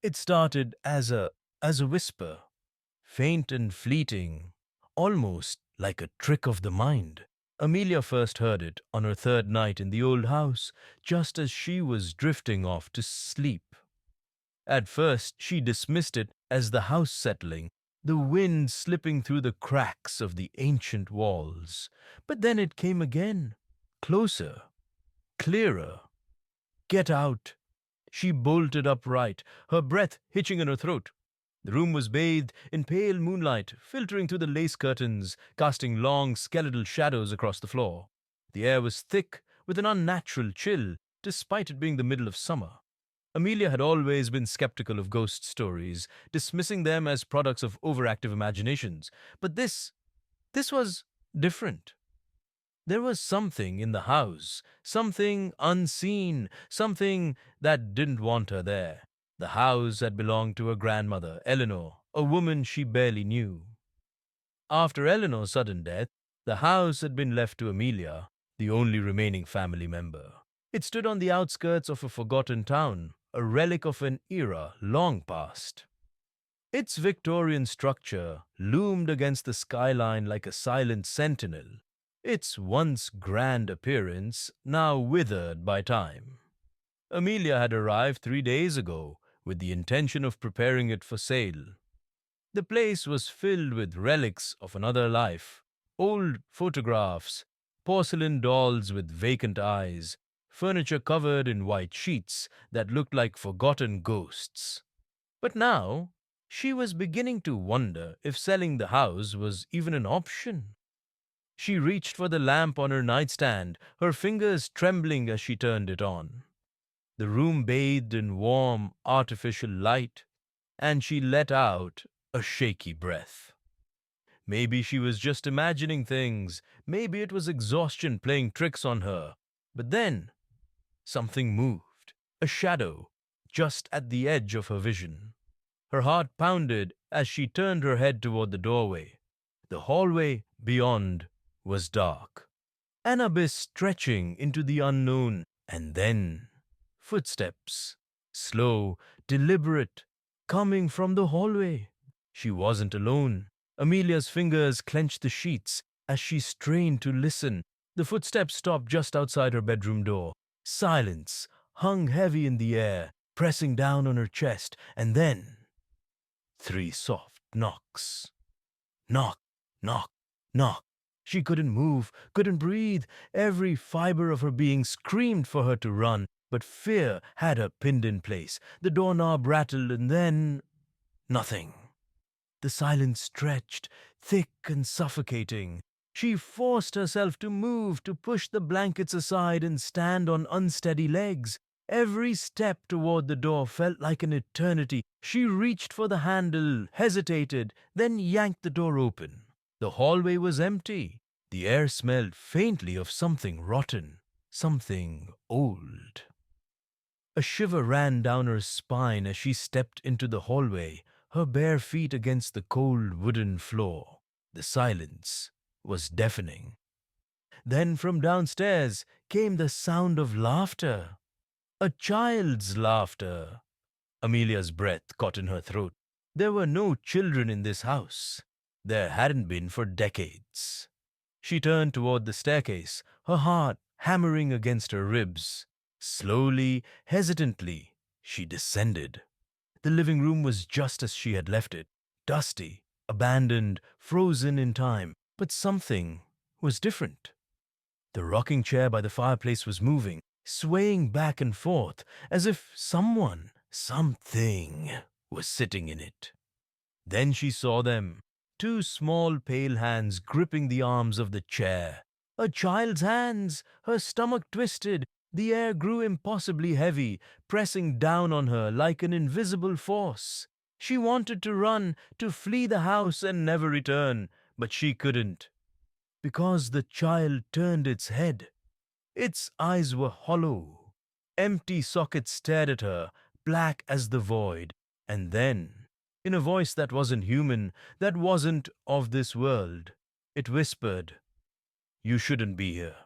It started as a whisper, faint and fleeting, almost like a trick of the mind. Amelia first heard it on her third night in the old house, just as she was drifting off to sleep. At first, she dismissed it as the house settling, the wind slipping through the cracks of the ancient walls. But then it came again, closer, clearer. Get out! She bolted upright, her breath hitching in her throat. The room was bathed in pale moonlight, filtering through the lace curtains, casting long skeletal shadows across the floor. The air was thick with an unnatural chill, despite it being the middle of summer. Amelia had always been skeptical of ghost stories, dismissing them as products of overactive imaginations. But this was different. There was something in the house, something unseen, something that didn't want her there. The house had belonged to her grandmother, Eleanor, a woman she barely knew. After Eleanor's sudden death, the house had been left to Amelia, the only remaining family member. It stood on the outskirts of a forgotten town, a relic of an era long past. Its Victorian structure loomed against the skyline like a silent sentinel, its once grand appearance now withered by time. Amelia had arrived 3 days ago with the intention of preparing it for sale. The place was filled with relics of another life, old photographs, porcelain dolls with vacant eyes, furniture covered in white sheets that looked like forgotten ghosts. But now, she was beginning to wonder if selling the house was even an option. She reached for the lamp on her nightstand, her fingers trembling as she turned it on. The room bathed in warm, artificial light, and she let out a shaky breath. Maybe she was just imagining things, maybe it was exhaustion playing tricks on her. But then, something moved, a shadow, just at the edge of her vision. Her heart pounded as she turned her head toward the doorway. The hallway beyond was dark, an abyss stretching into the unknown, and then footsteps, slow, deliberate, coming from the hallway. She wasn't alone. Amelia's fingers clenched the sheets as she strained to listen. The footsteps stopped just outside her bedroom door. Silence hung heavy in the air, pressing down on her chest, and then three soft knocks. Knock, knock, knock. She couldn't move, couldn't breathe. Every fiber of her being screamed for her to run, but fear had her pinned in place. The doorknob rattled, and then nothing. The silence stretched, thick and suffocating. She forced herself to move, to push the blankets aside and stand on unsteady legs. Every step toward the door felt like an eternity. She reached for the handle, hesitated, then yanked the door open. The hallway was empty. The air smelled faintly of something rotten, something old. A shiver ran down her spine as she stepped into the hallway, her bare feet against the cold wooden floor. The silence was deafening. Then from downstairs came the sound of laughter. A child's laughter. Amelia's breath caught in her throat. There were no children in this house. There hadn't been for decades. She turned toward the staircase, her heart hammering against her ribs. Slowly, hesitantly, she descended. The living room was just as she had left it, dusty, abandoned, frozen in time. But something was different. The rocking chair by the fireplace was moving, swaying back and forth, as if someone, something, was sitting in it. Then she saw them, two small pale hands gripping the arms of the chair. A child's hands, her stomach twisted, the air grew impossibly heavy, pressing down on her like an invisible force. She wanted to run, to flee the house and never return, but she couldn't, because the child turned its head. Its eyes were hollow. Empty sockets stared at her, black as the void. And then, in a voice that wasn't human, that wasn't of this world, it whispered, "You shouldn't be here."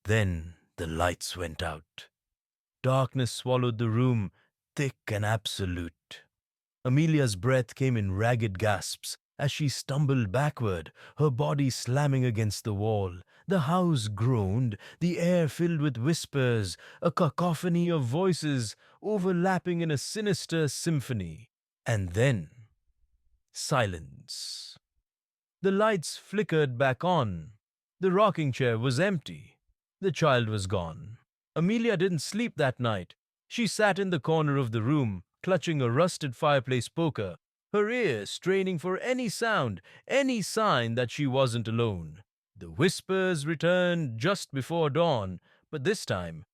Then the lights went out. Darkness swallowed the room, thick and absolute. Amelia's breath came in ragged gasps as she stumbled backward, her body slamming against the wall. The house groaned, the air filled with whispers, a cacophony of voices overlapping in a sinister symphony. And then, silence. The lights flickered back on. The rocking chair was empty. The child was gone. Amelia didn't sleep that night. She sat in the corner of the room, clutching a rusted fireplace poker, her ears straining for any sound, any sign that she wasn't alone. The whispers returned just before dawn, but this time,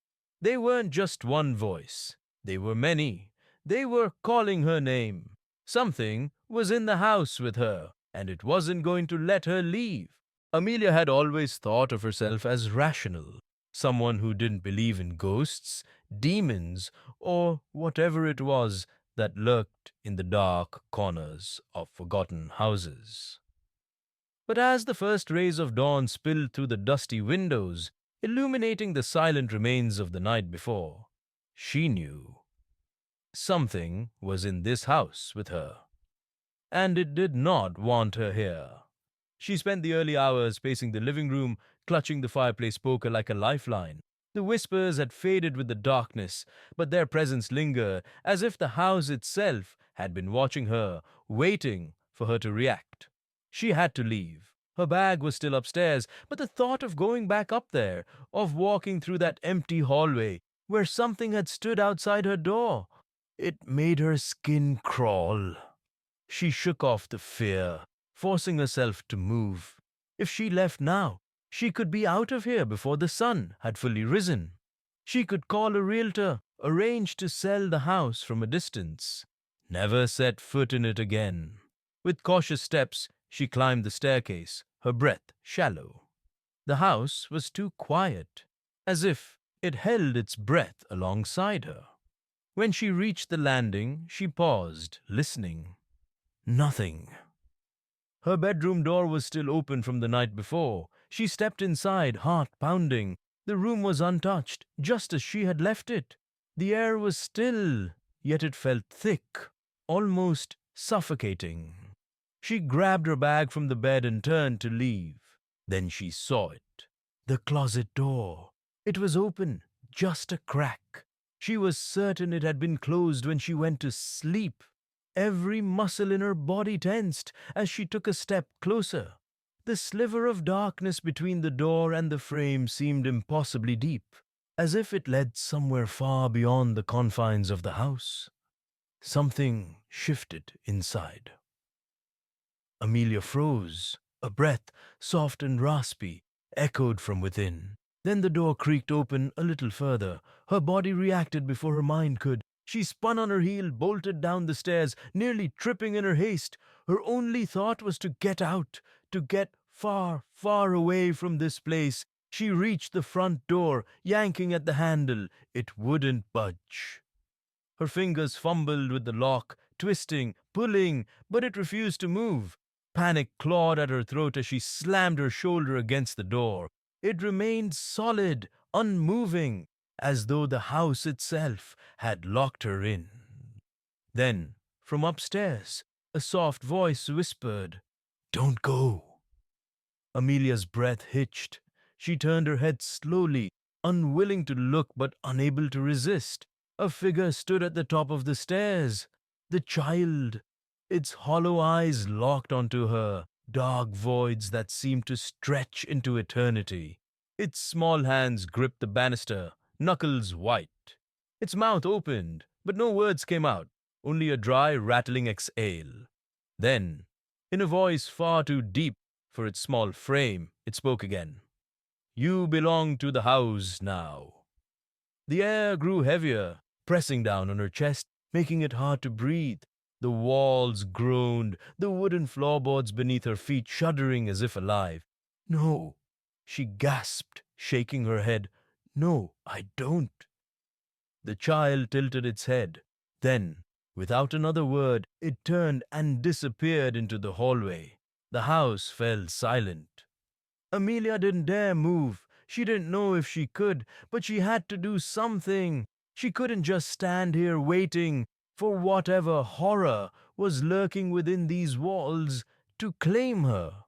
they weren't just one voice. They were many. They were calling her name. Something was in the house with her, and it wasn't going to let her leave. Amelia had always thought of herself as rational, someone who didn't believe in ghosts, demons, or whatever it was that lurked in the dark corners of forgotten houses. But as the first rays of dawn spilled through the dusty windows, illuminating the silent remains of the night before, she knew something was in this house with her, and it did not want her here. She spent the early hours pacing the living room, clutching the fireplace poker like a lifeline. The whispers had faded with the darkness, but their presence lingered, as if the house itself had been watching her, waiting for her to react. She had to leave. Her bag was still upstairs, but the thought of going back up there, of walking through that empty hallway where something had stood outside her door, it made her skin crawl. She shook off the fear, forcing herself to move. If she left now, she could be out of here before the sun had fully risen. She could call a realtor, arrange to sell the house from a distance. Never set foot in it again. With cautious steps, she climbed the staircase, her breath shallow. The house was too quiet, as if it held its breath alongside her. When she reached the landing, she paused, listening. Nothing. Her bedroom door was still open from the night before. She stepped inside, heart pounding. The room was untouched, just as she had left it. The air was still, yet it felt thick, almost suffocating. She grabbed her bag from the bed and turned to leave. Then she saw it. The closet door. It was open, just a crack. She was certain it had been closed when she went to sleep. Every muscle in her body tensed as she took a step closer. The sliver of darkness between the door and the frame seemed impossibly deep, as if it led somewhere far beyond the confines of the house. Something shifted inside. Amelia froze. A breath, soft and raspy, echoed from within. Then the door creaked open a little further. Her body reacted before her mind could. She spun on her heel, bolted down the stairs, nearly tripping in her haste. Her only thought was to get out, to get far, far away from this place. She reached the front door, yanking at the handle. It wouldn't budge. Her fingers fumbled with the lock, twisting, pulling, but it refused to move. Panic clawed at her throat as she slammed her shoulder against the door. It remained solid, unmoving, as though the house itself had locked her in. Then, from upstairs, a soft voice whispered, "Don't go." Amelia's breath hitched. She turned her head slowly, unwilling to look but unable to resist. A figure stood at the top of the stairs. The child. Its hollow eyes locked onto her, dark voids that seemed to stretch into eternity. Its small hands gripped the banister, knuckles white. Its mouth opened, but no words came out, only a dry, rattling exhale. Then, in a voice far too deep for its small frame, it spoke again. "You belong to the house now." The air grew heavier, pressing down on her chest, making it hard to breathe. The walls groaned, the wooden floorboards beneath her feet shuddering as if alive. "No," she gasped, shaking her head. "No, I don't." The child tilted its head. Then, without another word, it turned and disappeared into the hallway. The house fell silent. Amelia didn't dare move. She didn't know if she could, but she had to do something. She couldn't just stand here waiting for whatever horror was lurking within these walls to claim her.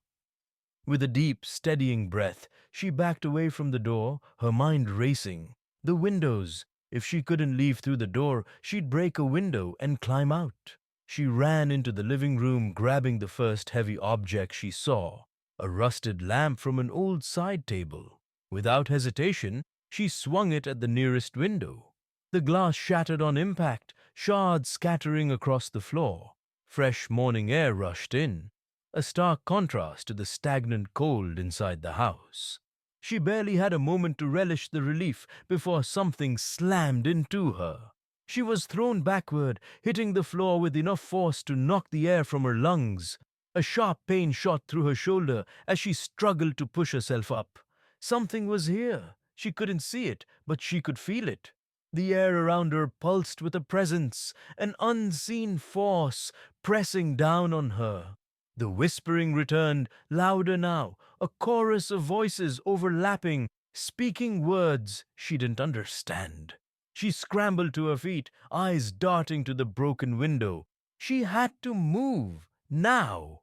With a deep, steadying breath, she backed away from the door, her mind racing. The windows. If she couldn't leave through the door, she'd break a window and climb out. She ran into the living room, grabbing the first heavy object she saw, a rusted lamp from an old side table. Without hesitation, she swung it at the nearest window. The glass shattered on impact, shards scattering across the floor. Fresh morning air rushed in, a stark contrast to the stagnant cold inside the house. She barely had a moment to relish the relief before something slammed into her. She was thrown backward, hitting the floor with enough force to knock the air from her lungs. A sharp pain shot through her shoulder as she struggled to push herself up. Something was here. She couldn't see it, but she could feel it. The air around her pulsed with a presence, an unseen force pressing down on her. The whispering returned, louder now, a chorus of voices overlapping, speaking words she didn't understand. She scrambled to her feet, eyes darting to the broken window. She had to move, now.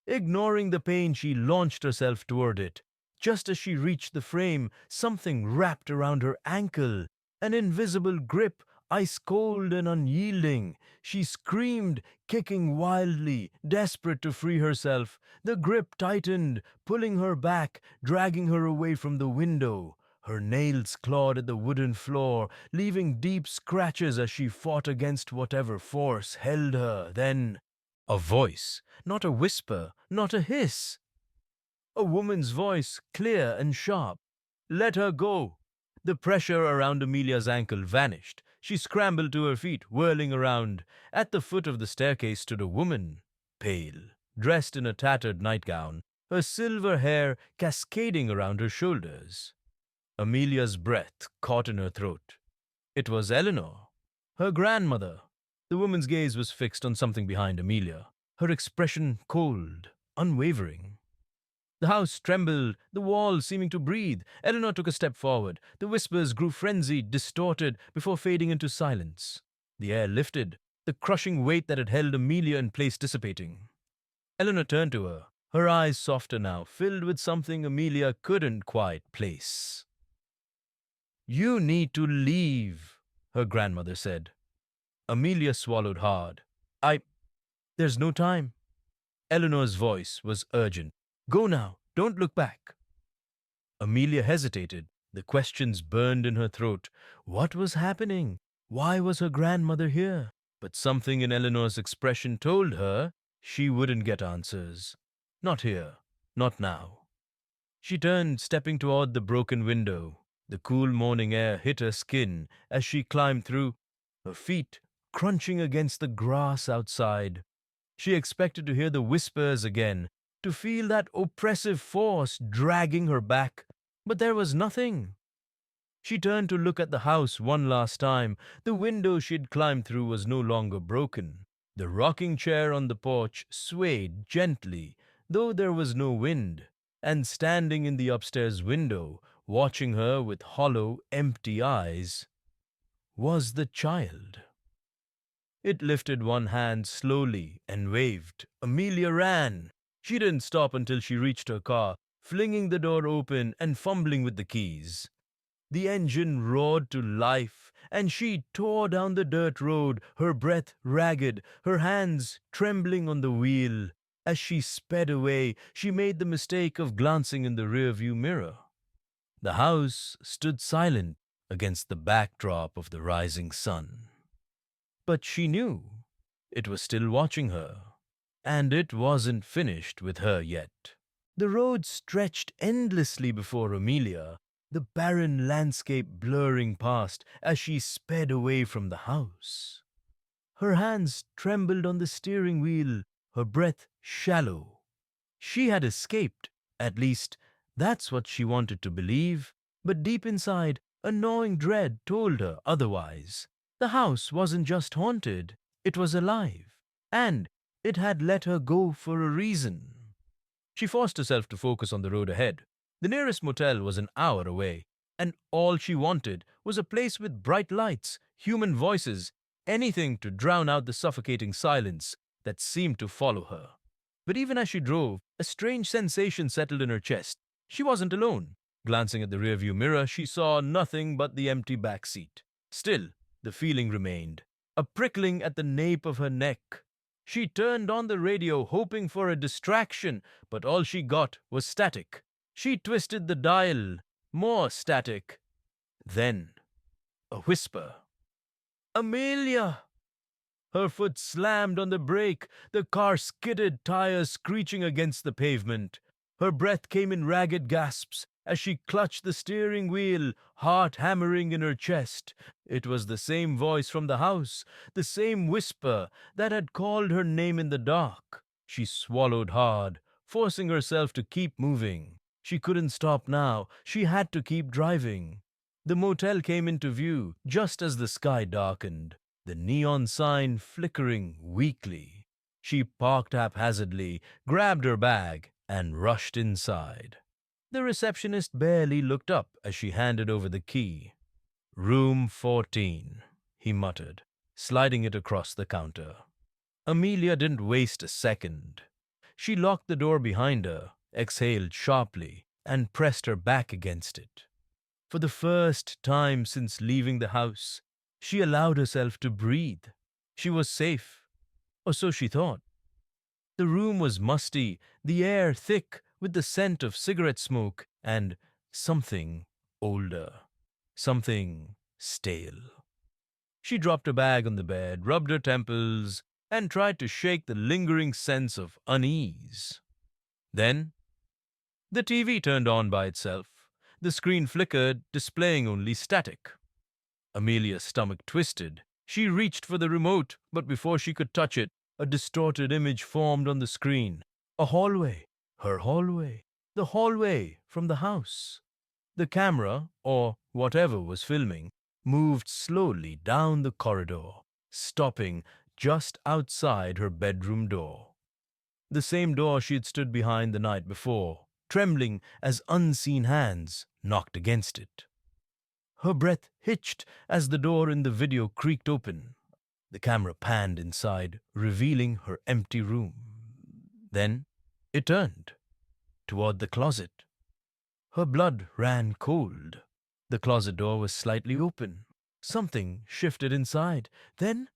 Ignoring the pain, she launched herself toward it. Just as she reached the frame, something wrapped around her ankle, an invisible grip, ice cold and unyielding. She screamed, kicking wildly, desperate to free herself. The grip tightened, pulling her back, dragging her away from the window. Her nails clawed at the wooden floor, leaving deep scratches as she fought against whatever force held her. Then, a voice, not a whisper, not a hiss. A woman's voice, clear and sharp. Let her go. The pressure around Amelia's ankle vanished. She scrambled to her feet, whirling around. At the foot of the staircase stood a woman, pale, dressed in a tattered nightgown, her silver hair cascading around her shoulders. Amelia's breath caught in her throat. It was Eleanor, her grandmother. The woman's gaze was fixed on something behind Amelia, her expression cold, unwavering. The house trembled, the walls seeming to breathe. Eleanor took a step forward. The whispers grew frenzied, distorted, before fading into silence. The air lifted, the crushing weight that had held Amelia in place dissipating. Eleanor turned to her, her eyes softer now, filled with something Amelia couldn't quite place. You need to leave, her grandmother said. Amelia swallowed hard. There's no time. Eleanor's voice was urgent. Go now, don't look back. Amelia hesitated. The questions burned in her throat. What was happening? Why was her grandmother here? But something in Eleanor's expression told her she wouldn't get answers. Not here, not now. She turned, stepping toward the broken window. The cool morning air hit her skin as she climbed through, her feet crunching against the grass outside. She expected to hear the whispers again, to feel that oppressive force dragging her back, but there was nothing. She turned to look at the house one last time. The window she'd climbed through was no longer broken. The rocking chair on the porch swayed gently, though there was no wind, and standing in the upstairs window, watching her with hollow, empty eyes, was the child. It lifted one hand slowly and waved. Amelia ran. She didn't stop until she reached her car, flinging the door open and fumbling with the keys. The engine roared to life, and she tore down the dirt road, her breath ragged, her hands trembling on the wheel. As she sped away, she made the mistake of glancing in the rearview mirror. The house stood silent against the backdrop of the rising sun. But she knew it was still watching her, and it wasn't finished with her yet. The road stretched endlessly before Amelia, the barren landscape blurring past as she sped away from the house. Her hands trembled on the steering wheel, her breath shallow. She had escaped, at least that's what she wanted to believe, but deep inside, a gnawing dread told her otherwise. The house wasn't just haunted, it was alive, and it had let her go for a reason. She forced herself to focus on the road ahead. The nearest motel was an hour away, and all she wanted was a place with bright lights, human voices, anything to drown out the suffocating silence that seemed to follow her. But even as she drove, a strange sensation settled in her chest. She wasn't alone. Glancing at the rearview mirror, she saw nothing but the empty back seat. Still, the feeling remained, a prickling at the nape of her neck. She turned on the radio, hoping for a distraction, but all she got was static. She twisted the dial. More static. Then, a whisper. Amelia! Her foot slammed on the brake. The car skidded, tires screeching against the pavement. Her breath came in ragged gasps as she clutched the steering wheel, heart hammering in her chest. It was the same voice from the house, the same whisper that had called her name in the dark. She swallowed hard, forcing herself to keep moving. She couldn't stop now. She had to keep driving. The motel came into view just as the sky darkened, the neon sign flickering weakly. She parked haphazardly, grabbed her bag, and rushed inside. The receptionist barely looked up as she handed over the key. Room 14, he muttered, sliding it across the counter. Amelia didn't waste a second. She locked the door behind her, exhaled sharply, and pressed her back against it. For the first time since leaving the house, she allowed herself to breathe. She was safe, or so she thought. The room was musty, the air thick with the scent of cigarette smoke and something older, something stale. She dropped her bag on the bed, rubbed her temples, and tried to shake the lingering sense of unease. Then, the TV turned on by itself. The screen flickered, displaying only static. Amelia's stomach twisted. She reached for the remote, but before she could touch it, a distorted image formed on the screen. A hallway. Her hallway. The hallway from the house. The camera, or whatever was filming, moved slowly down the corridor, stopping just outside her bedroom door. The same door she had stood behind the night before, trembling as unseen hands knocked against it. Her breath hitched as the door in the video creaked open. The camera panned inside, revealing her empty room. Then it turned toward the closet. Her blood ran cold. The closet door was slightly open. Something shifted inside. Then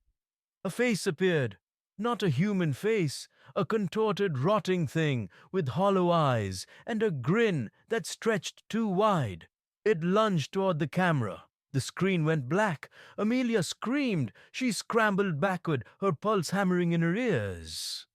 a face appeared. Not a human face, a contorted, rotting thing with hollow eyes and a grin that stretched too wide. It lunged toward the camera. The screen went black. Amelia screamed. She scrambled backward, her pulse hammering in her ears.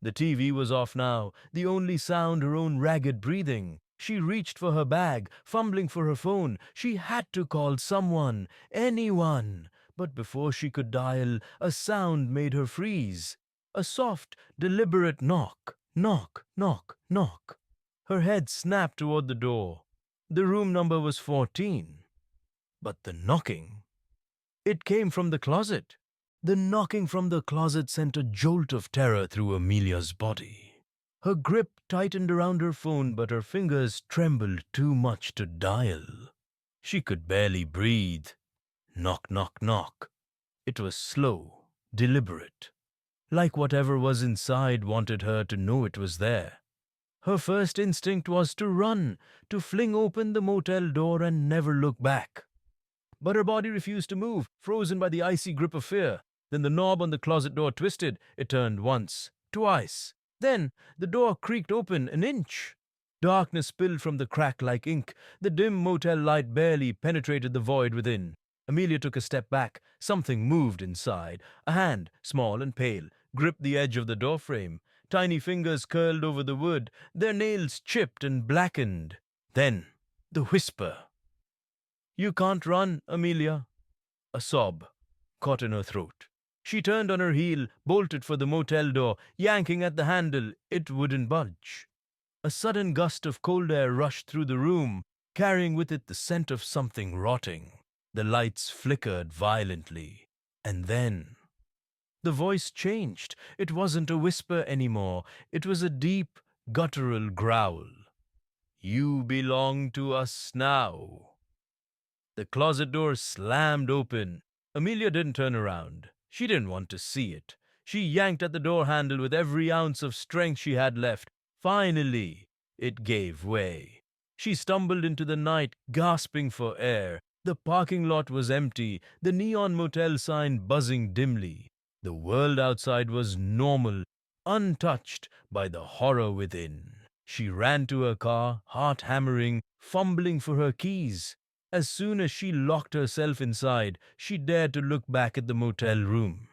The TV was off now, the only sound her own ragged breathing. She reached for her bag, fumbling for her phone. She had to call someone, anyone. But before she could dial, a sound made her freeze. A soft, deliberate knock. Knock, knock, knock. Her head snapped toward the door. The room number was 14. But the knocking, it came from the closet. The knocking from the closet sent a jolt of terror through Amelia's body. Her grip tightened around her phone, but her fingers trembled too much to dial. She could barely breathe. Knock, knock, knock. It was slow, deliberate, like whatever was inside wanted her to know it was there. Her first instinct was to run, to fling open the motel door and never look back. But her body refused to move, frozen by the icy grip of fear. Then the knob on the closet door twisted. It turned once, twice. Then the door creaked open an inch. Darkness spilled from the crack like ink. The dim motel light barely penetrated the void within. Amelia took a step back. Something moved inside. A hand, small and pale, gripped the edge of the doorframe. Tiny fingers curled over the wood, their nails chipped and blackened. Then the whisper. "You can't run, Amelia." A sob caught in her throat. She turned on her heel, bolted for the motel door, yanking at the handle. It wouldn't budge. A sudden gust of cold air rushed through the room, carrying with it the scent of something rotting. The lights flickered violently. And then the voice changed. It wasn't a whisper anymore. It was a deep, guttural growl. "You belong to us now." The closet door slammed open. Amelia didn't turn around. She didn't want to see it. She yanked at the door handle with every ounce of strength she had left. Finally, it gave way. She stumbled into the night, gasping for air. The parking lot was empty, the neon motel sign buzzing dimly. The world outside was normal, untouched by the horror within. She ran to her car, heart hammering, fumbling for her keys. As soon as she locked herself inside, she dared to look back at the motel room.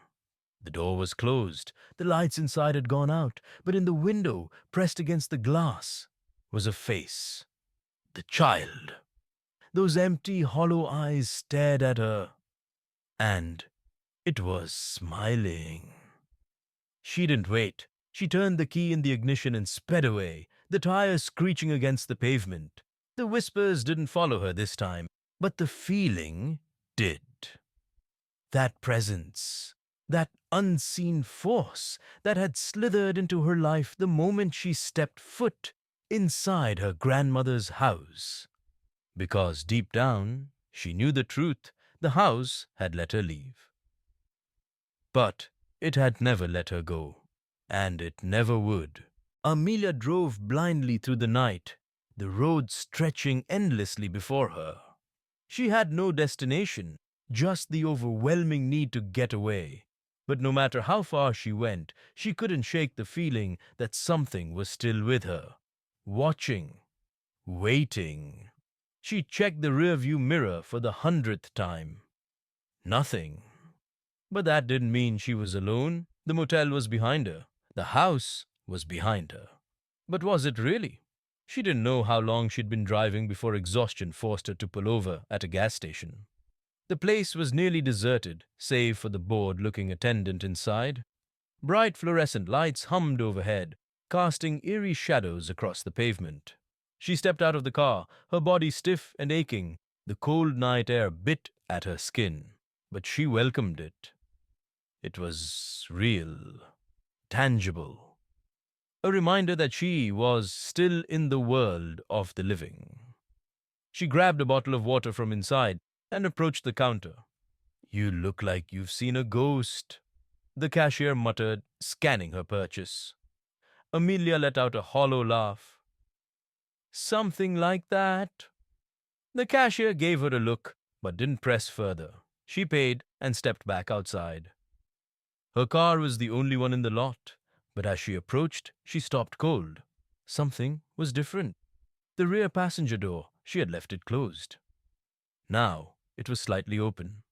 The door was closed. The lights inside had gone out, but in the window, pressed against the glass, was a face. The child. Those empty, hollow eyes stared at her, and it was smiling. She didn't wait. She turned the key in the ignition and sped away, the tires screeching against the pavement. The whispers didn't follow her this time, but the feeling did. That presence, that unseen force that had slithered into her life the moment she stepped foot inside her grandmother's house. Because deep down, she knew the truth. The house had let her leave. But it had never let her go. And it never would. Amelia drove blindly through the night, the road stretching endlessly before her. She had no destination, just the overwhelming need to get away. But no matter how far she went, she couldn't shake the feeling that something was still with her, watching, waiting. She checked the rearview mirror for the 100th time. Nothing. But that didn't mean she was alone. The motel was behind her. The house was behind her. But was it really? She didn't know how long she'd been driving before exhaustion forced her to pull over at a gas station. The place was nearly deserted, save for the bored-looking attendant inside. Bright fluorescent lights hummed overhead, casting eerie shadows across the pavement. She stepped out of the car, her body stiff and aching. The cold night air bit at her skin, but she welcomed it. It was real, tangible, a reminder that she was still in the world of the living. She grabbed a bottle of water from inside and approached the counter. "You look like you've seen a ghost," the cashier muttered, scanning her purchase. Amelia let out a hollow laugh. "Something like that." The cashier gave her a look, but didn't press further. She paid and stepped back outside. Her car was the only one in the lot, but as she approached, she stopped cold. Something was different. The rear passenger door, she had left it closed. Now it was slightly open.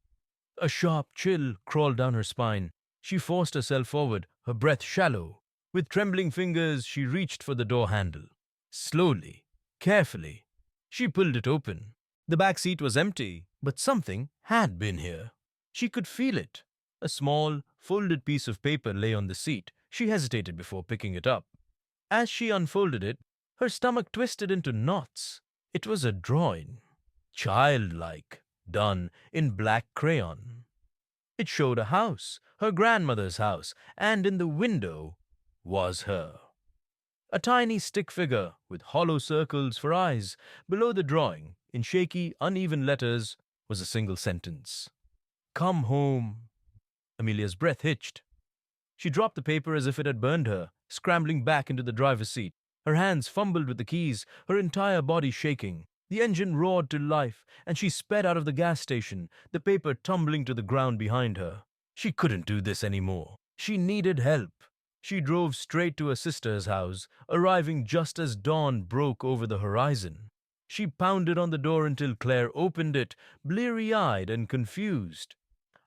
A sharp chill crawled down her spine. She forced herself forward, her breath shallow. With trembling fingers, she reached for the door handle. Slowly, carefully, she pulled it open. The back seat was empty, but something had been here. She could feel it. A small, folded piece of paper lay on the seat. She hesitated before picking it up. As she unfolded it, her stomach twisted into knots. It was a drawing, childlike, done in black crayon. It showed a house, her grandmother's house, and in the window was her. A tiny stick figure with hollow circles for eyes. Below the drawing, in shaky, uneven letters, was a single sentence. "Come home." Amelia's breath hitched. She dropped the paper as if it had burned her, scrambling back into the driver's seat. Her hands fumbled with the keys, her entire body shaking. The engine roared to life, and she sped out of the gas station, the paper tumbling to the ground behind her. She couldn't do this anymore. She needed help. She drove straight to her sister's house, arriving just as dawn broke over the horizon. She pounded on the door until Claire opened it, bleary-eyed and confused.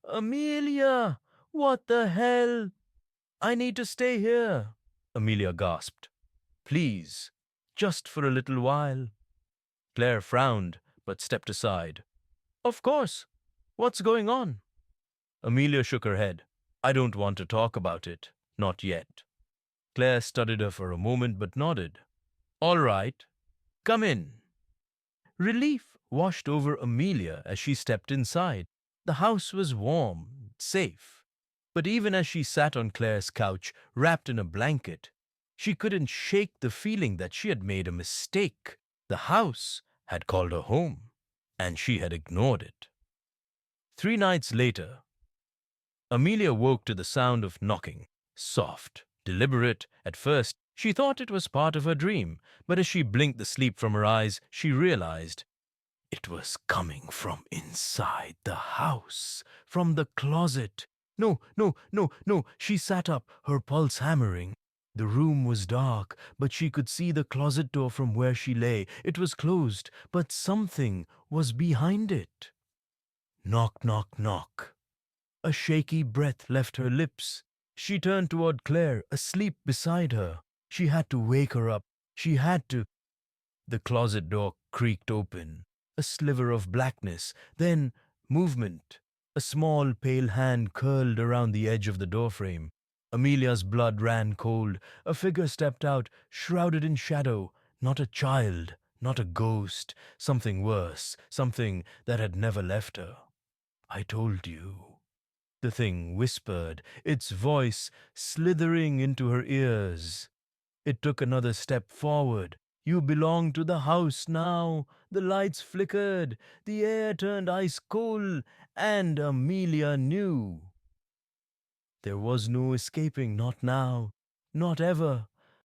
"Amelia! What the hell?" "I need to stay here," Amelia gasped. "Please, just for a little while." Claire frowned, but stepped aside. "Of course. What's going on?" Amelia shook her head. "I don't want to talk about it. Not yet." Claire studied her for a moment, but nodded. "All right. Come in." Relief washed over Amelia as she stepped inside. The house was warm, safe. But even as she sat on Claire's couch, wrapped in a blanket, she couldn't shake the feeling that she had made a mistake. The house had called her home. and she had ignored it. 3 nights later, Amelia woke to the sound of knocking. Soft, deliberate. At first, she thought it was part of her dream, but as she blinked the sleep from her eyes, she realized it was coming from inside the house, from the closet. No, no, no, no. She sat up, her pulse hammering. The room was dark, but she could see the closet door from where she lay. It was closed, but something was behind it. Knock, knock, knock. A shaky breath left her lips. She turned toward Claire, asleep beside her. She had to wake her up. She had to. The closet door creaked open. A sliver of blackness, then movement. A small, pale hand curled around the edge of the doorframe. Amelia's blood ran cold. A figure stepped out, shrouded in shadow. Not a child, not a ghost. Something worse, something that had never left her. I told you. The thing whispered, its voice slithering into her ears. It took another step forward. You belong to the house now. The lights flickered, the air turned ice cold, and Amelia knew. There was no escaping, not now, not ever.